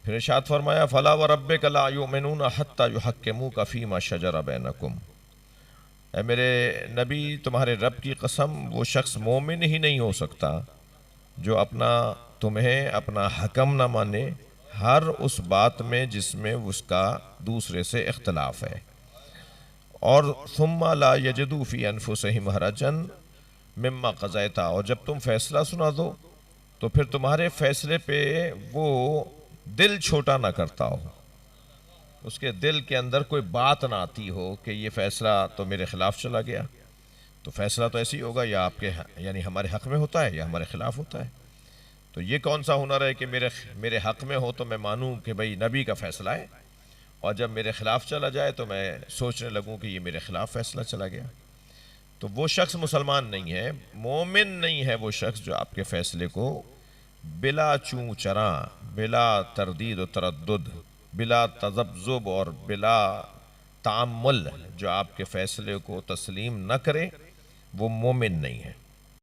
پھر ارشاد فرمایا فلا وربک لا یؤمنون حتی یحکموک فیما شجر بینکم، اے میرے نبی تمہارے رب کی قسم وہ شخص مومن ہی نہیں ہو سکتا جو تمہیں اپنا حکم نہ مانے ہر اس بات میں جس میں اس کا دوسرے سے اختلاف ہے، اور ثم لا یجدوا فی انفسہم حرجا مما قضیتا، اور جب تم فیصلہ سنا دو تو پھر تمہارے فیصلے پہ وہ دل چھوٹا نہ کرتا ہو، اس کے دل کے اندر کوئی بات نہ آتی ہو کہ یہ فیصلہ تو میرے خلاف چلا گیا، تو فیصلہ تو ایسے ہی ہوگا یا آپ کے یعنی ہمارے حق میں ہوتا ہے یا ہمارے خلاف ہوتا ہے۔ تو یہ کون سا ہنر ہے کہ میرے حق میں ہو تو میں مانوں کہ بھئی نبی کا فیصلہ ہے، اور جب میرے خلاف چلا جائے تو میں سوچنے لگوں کہ یہ میرے خلاف فیصلہ چلا گیا۔ تو وہ شخص مسلمان نہیں ہے، مومن نہیں ہے وہ شخص جو آپ کے فیصلے کو بلا چوں چراں، بلا تردید و تردد، بلا تذبذب اور بلا تعمل جو آپ کے فیصلے کو تسلیم نہ کرے، وہ مومن نہیں ہے۔